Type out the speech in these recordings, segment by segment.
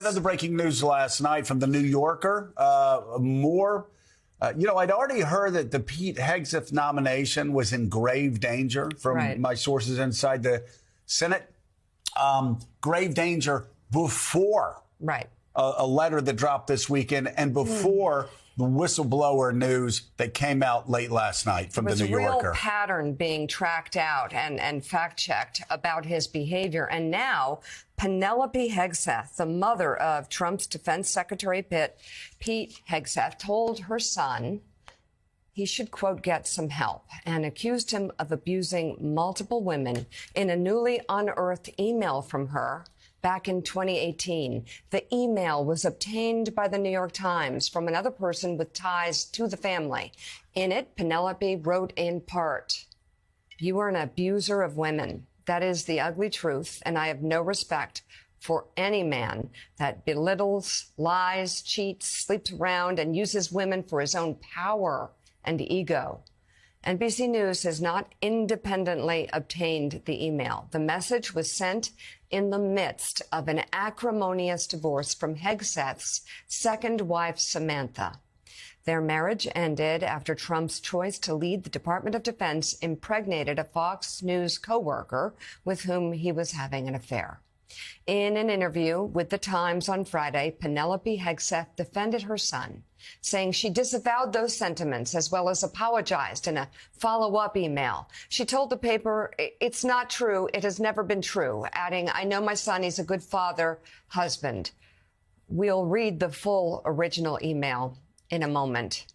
The breaking news last night from the New Yorker. I'd already heard that the Pete Hegseth nomination was in grave danger from my sources inside the Senate. Grave danger before a letter that dropped this weekend and before the whistleblower news that came out late last night from the New Yorker. There was a real pattern being tracked out and fact-checked about his behavior. And now Penelope Hegseth, the mother of Trump's defense secretary Pete Hegseth, told her son he should, quote, get some help, and accused him of abusing multiple women in a newly unearthed email from her back in 2018. The email was obtained by the New York Times from another person with ties to the family. In it, Penelope wrote in part, "You are an abuser of women. That is the ugly truth, and I have no respect for any man that belittles, lies, cheats, sleeps around, and uses women for his own power and ego." NBC News has not independently obtained the email. The message was sent in the midst of an acrimonious divorce from Hegseth's second wife, Samantha. Their marriage ended after Trump's choice to lead the Department of Defense impregnated a Fox News coworker with whom he was having an affair. In an interview with The Times on Friday, Penelope Hegseth defended her son, saying she disavowed those sentiments as well as apologized in a follow-up email. She told the paper, "It's not true. It has never been true," adding, "I know my son. He's a good father, husband." We'll read the full original email in a moment.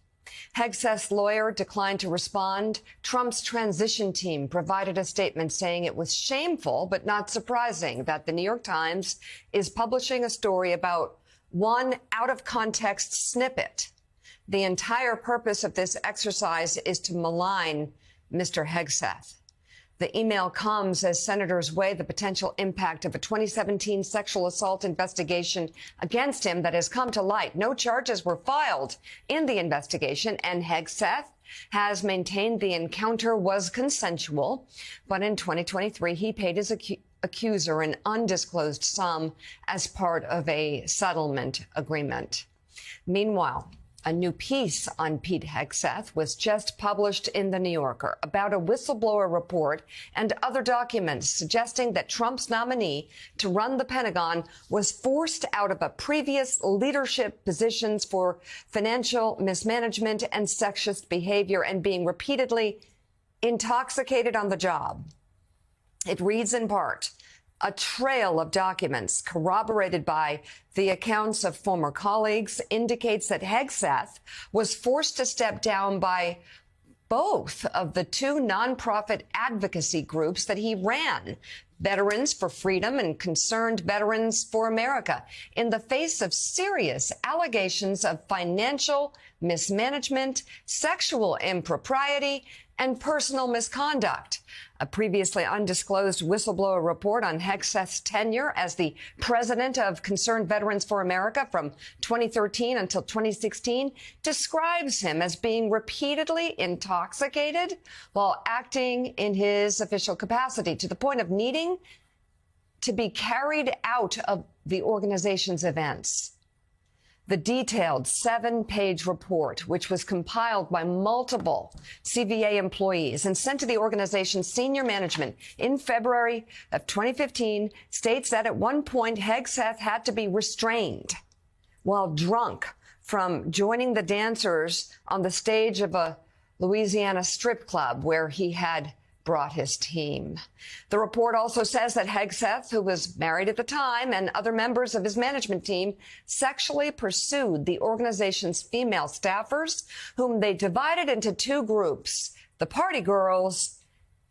Hegseth's lawyer declined to respond. Trump's transition team provided a statement saying it was shameful but not surprising that the New York Times is publishing a story about one out-of-context snippet. The entire purpose of this exercise is to malign Mr. Hegseth. The email comes as senators weigh the potential impact of a 2017 sexual assault investigation against him that has come to light. No charges were filed in the investigation, and Hegseth has maintained the encounter was consensual. But in 2023, he paid his accuser an undisclosed sum as part of a settlement agreement. Meanwhile, a new piece on Pete Hegseth was just published in The New Yorker about a whistleblower report and other documents suggesting that Trump's nominee to run the Pentagon was forced out of a previous leadership positions for financial mismanagement and sexist behavior and being repeatedly intoxicated on the job. It reads in part, "A trail of documents corroborated by the accounts of former colleagues indicates that Hegseth was forced to step down by both of the two nonprofit advocacy groups that he ran, Veterans for Freedom and Concerned Veterans for America, in the face of serious allegations of financial mismanagement, sexual impropriety, and personal misconduct." A previously undisclosed whistleblower report on Hegseth's tenure as the president of Concerned Veterans for America from 2013 until 2016 describes him as being repeatedly intoxicated while acting in his official capacity to the point of needing to be carried out of the organization's events. The detailed 7-page report, which was compiled by multiple CVA employees and sent to the organization's senior management in February of 2015, states that at one point Hegseth had to be restrained while drunk from joining the dancers on the stage of a Louisiana strip club where he had brought his team. The report also says that Hegseth, who was married at the time, and other members of his management team sexually pursued the organization's female staffers, whom they divided into two groups, the party girls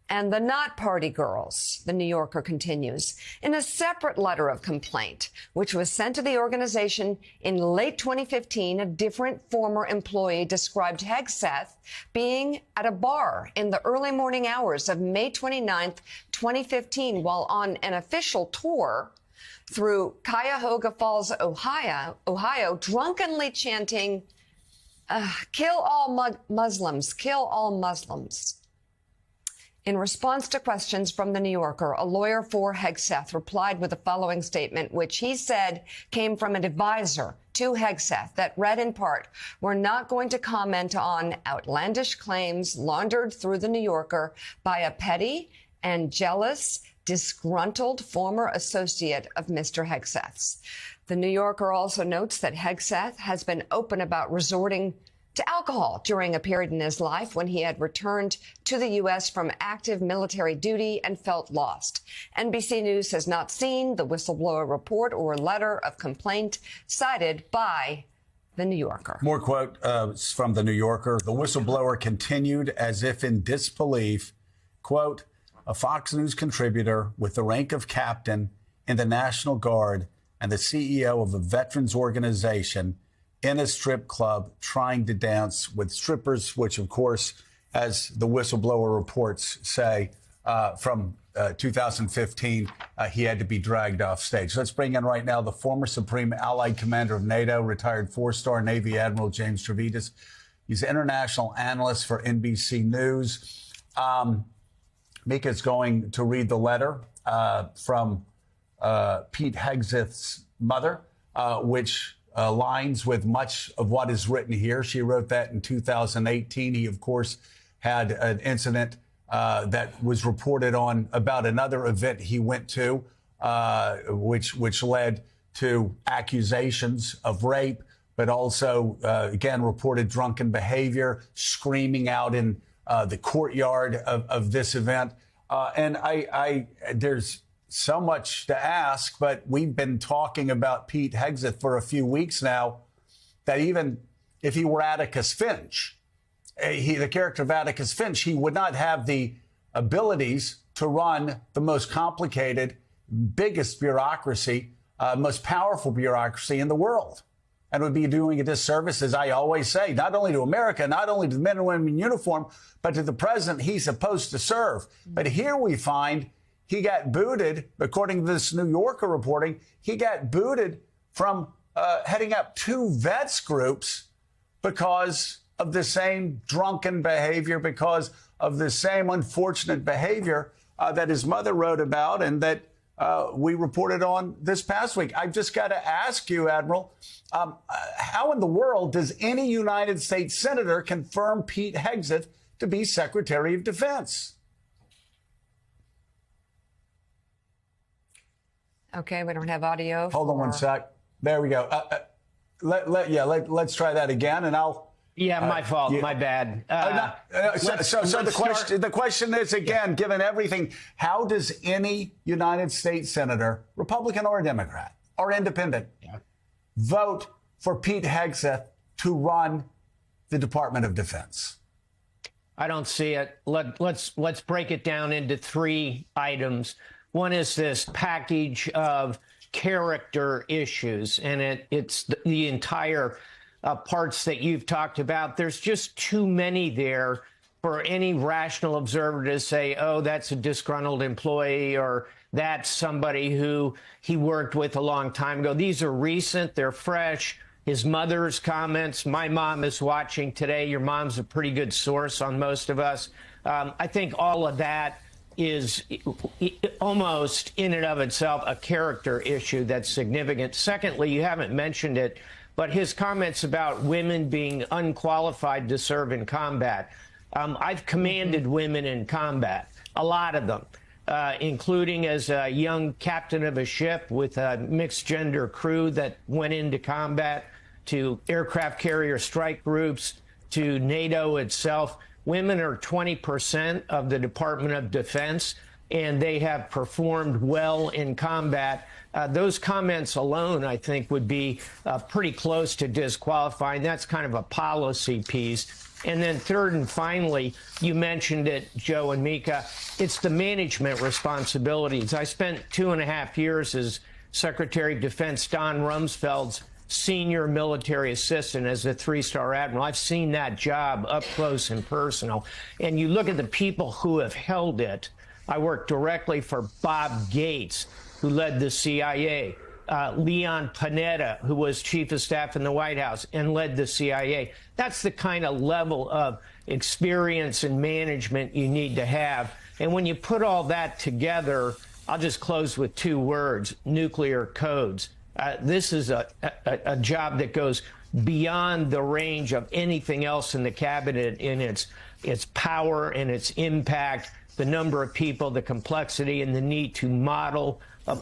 and the not party girls, The New Yorker continues. In a separate letter of complaint, which was sent to the organization in late 2015, a different former employee described Hegseth being at a bar in the early morning hours of May 29th, 2015, while on an official tour through Cuyahoga Falls, Ohio, drunkenly chanting, "Kill all Muslims, kill all Muslims." In response to questions from The New Yorker, a lawyer for Hegseth replied with the following statement, which he said came from an advisor to Hegseth that read in part, "We're not going to comment on outlandish claims laundered through The New Yorker by a petty and jealous, disgruntled former associate of Mr. Hegseth's." The New Yorker also notes that Hegseth has been open about resorting to alcohol during a period in his life when he had returned to the U.S. from active military duty and felt lost. NBC News has not seen the whistleblower report or letter of complaint cited by The New Yorker. More quote from The New Yorker. The whistleblower continued as if in disbelief, quote, "A Fox News contributor with the rank of captain in the National Guard and the CEO of a veterans organization in a strip club trying to dance with strippers," which, of course, as the whistleblower reports say, from 2015, he had to be dragged off stage. Let's bring in right now the former Supreme Allied Commander of NATO, retired four-star Navy Admiral James Stavridis. He's an international analyst for NBC News. Mika's going to read the letter from Pete Hegseth's mother, which aligns with much of what is written here. She wrote that in 2018. He, of course, had an incident that was reported on about another event he went to, which led to accusations of rape, but also, again, reported drunken behavior, screaming out in the courtyard of this event. And there's so much to ask, but we've been talking about Pete Hegseth for a few weeks now, that even if he were Atticus Finch, the character of Atticus Finch, he would not have the abilities to run the most complicated, biggest bureaucracy, most powerful bureaucracy in the world. And would be doing a disservice, as I always say, not only to America, not only to the men and women in uniform, but to the president he's supposed to serve. But here we find he got booted, according to this New Yorker reporting, he got booted from heading up two vets groups because of the same drunken behavior, because of the same unfortunate behavior that his mother wrote about and that we reported on this past week. I've just got to ask you, Admiral, how in the world does any United States senator confirm Pete Hegseth to be Secretary of Defense? Okay, we don't have audio. Hold on one sec. There we go. Let's try that again, and I'll. Yeah, my fault. My bad. The question is, again, given everything, how does any United States senator, Republican or Democrat or independent, vote for Pete Hegseth to run the Department of Defense? I don't see it. Let's break it down into three items. One is this package of character issues, and it's the entire parts that you've talked about. There's just too many there for any rational observer to say, oh, that's a disgruntled employee, or that's somebody who he worked with a long time ago. These are recent. They're fresh. His mother's comments. My mom is watching today. Your mom's a pretty good source on most of us. I think all of that is almost in and of itself a character issue that's significant. Secondly, you haven't mentioned it, but his comments about women being unqualified to serve in combat. I've commanded women in combat, a lot of them, including as a young captain of a ship with a mixed gender crew that went into combat, to aircraft carrier strike groups, to NATO itself. Women are 20% of the Department of Defense, and they have performed well in combat. Those comments alone, I think, would be pretty close to disqualifying. That's kind of a policy piece. And then third and finally, you mentioned it, Joe and Mika, it's the management responsibilities. I spent 2.5 years as Secretary of Defense Don Rumsfeld's senior military assistant as a 3-star admiral. I've seen that job up close and personal. And you look at the people who have held it. I worked directly for Bob Gates, who led the CIA, Leon Panetta, who was chief of staff in the White House and led the CIA. That's the kind of level of experience and management you need to have And when you put all that together, I'll just close with two words: nuclear codes. This is a job that goes beyond the range of anything else in the cabinet in its power and its impact, the number of people, the complexity, and the need to model a